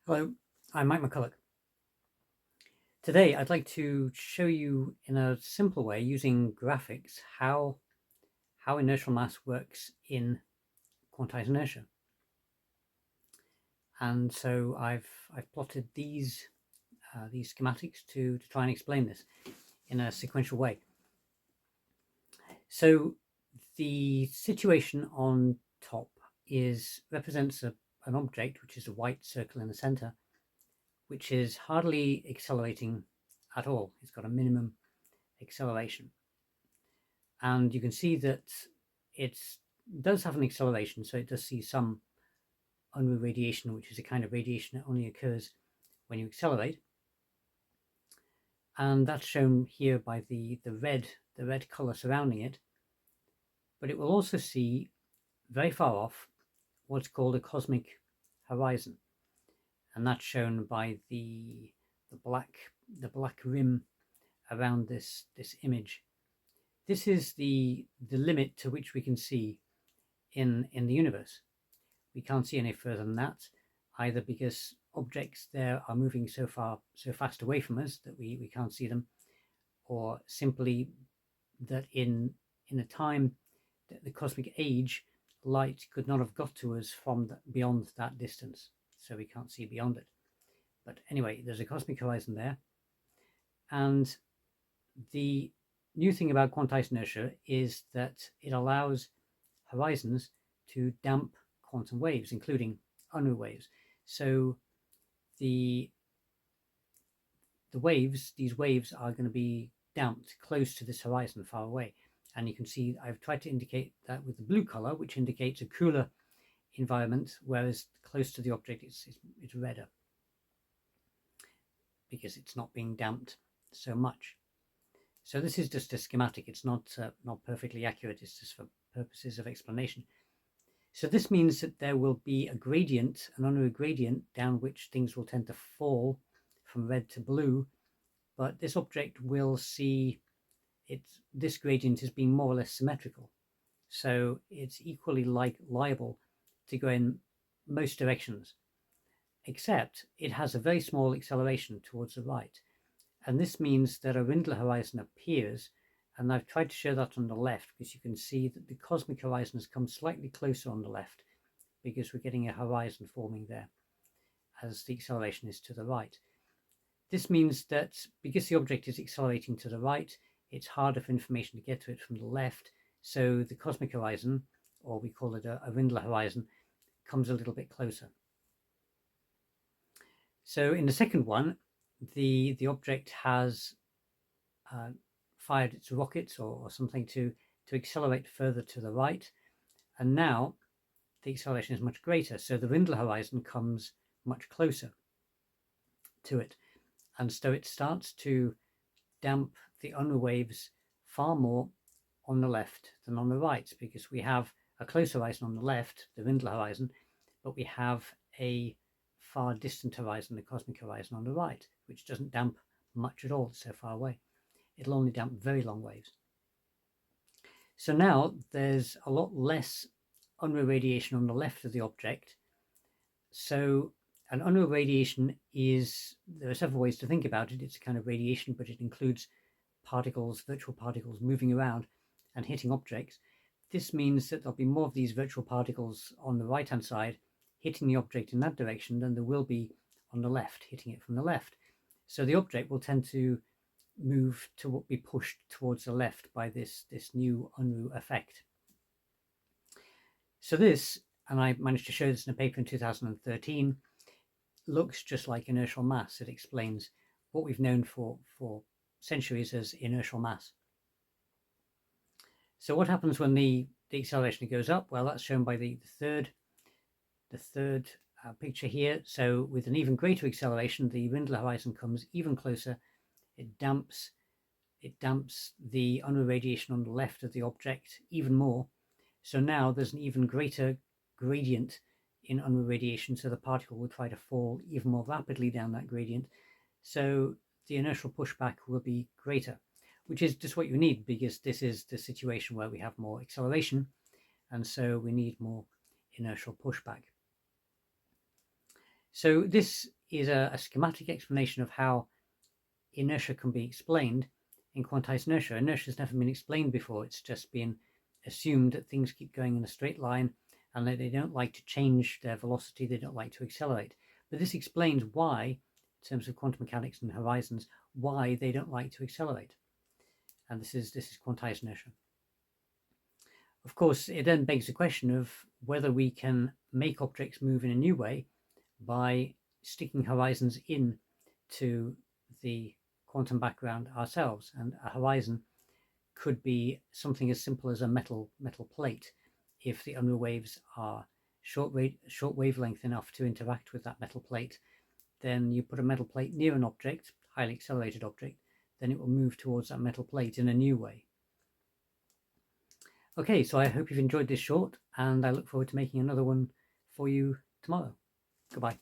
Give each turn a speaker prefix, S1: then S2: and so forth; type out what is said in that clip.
S1: Hello, I'm Mike McCulloch. Today I'd like to show you in a simple way using graphics how inertial mass works in quantized inertia. And so I've plotted these schematics to try and explain this in a sequential way. So the situation on top represents an object, which is a white circle in the center, which is hardly accelerating at all. It's got a minimum acceleration. And you can see that it does have an acceleration, so it does see some unruh radiation, which is a kind of radiation that only occurs when you accelerate. And that's shown here by the red color surrounding it. But it will also see very far off what's called a cosmic horizon, and that's shown by the black rim around this image. This is the limit to which we can see in the universe. We can't see any further than that, either because objects there are moving so fast away from us that we can't see them, or simply that in a time that the cosmic age, light could not have got to us from beyond that distance, so we can't see beyond it. But anyway, there's a cosmic horizon there. And the new thing about quantized inertia is that it allows horizons to damp quantum waves, including unruh waves. So these waves are going to be damped close to this horizon, far away. And you can see I've tried to indicate that with the blue color, which indicates a cooler environment, whereas close to the object it's redder because it's not being damped so much. So this is just a schematic. It's not perfectly accurate. It's just for purposes of explanation. So this means that there will be a gradient, an unruh gradient, down which things will tend to fall from red to blue, but this object will see this gradient as being more or less symmetrical. So it's equally liable to go in most directions, except it has a very small acceleration towards the right. And this means that a Rindler horizon appears, and I've tried to show that on the left because you can see that the cosmic horizon has come slightly closer on the left because we're getting a horizon forming there as the acceleration is to the right. This means that because the object is accelerating to the right, it's harder for information to get to it from the left, so the cosmic horizon, or we call it a Rindler horizon, comes a little bit closer. So in the second one, the object has fired its rockets or something to accelerate further to the right, and now the acceleration is much greater, so the Rindler horizon comes much closer to it, and so it starts to damp the unruh waves far more on the left than on the right, because we have a close horizon on the left, the Rindler horizon, but we have a far distant horizon, the cosmic horizon, on the right, which doesn't damp much at all, it's so far away. It'll only damp very long waves. So now there's a lot less unruh radiation on the left of the object. So an unruh radiation there are several ways to think about it. It's a kind of radiation, but it includes particles, virtual particles, moving around and hitting objects. This means that there'll be more of these virtual particles on the right-hand side hitting the object in that direction than there will be on the left, hitting it from the left. So the object will tend to be pushed towards the left by this new unruh effect. So this, and I managed to show this in a paper in 2013, looks just like inertial mass. It explains what we've known for centuries as inertial mass. So what happens when the acceleration goes up? Well, that's shown by the third picture here. So with an even greater acceleration, the Rindler horizon comes even closer. It damps the unruh radiation on the left of the object even more. So now there's an even greater gradient in unruh radiation, so the particle will try to fall even more rapidly down that gradient. So the inertial pushback will be greater, which is just what you need, because this is the situation where we have more acceleration, and so we need more inertial pushback. So this is a schematic explanation of how inertia can be explained in quantized inertia. Inertia has never been explained before. It's just been assumed that things keep going in a straight line and that they don't like to change their velocity, they don't like to accelerate. But this explains why, in terms of quantum mechanics and horizons, why they don't like to accelerate. And this is quantized inertia. Of course, it then begs the question of whether we can make objects move in a new way by sticking horizons in to the quantum background ourselves. And a horizon could be something as simple as a metal plate if the UNRU waves are short wavelength enough to interact with that metal plate. Then you put a metal plate near an object, highly accelerated object, then it will move towards that metal plate in a new way. Okay, so I hope you've enjoyed this short, and I look forward to making another one for you tomorrow. Goodbye.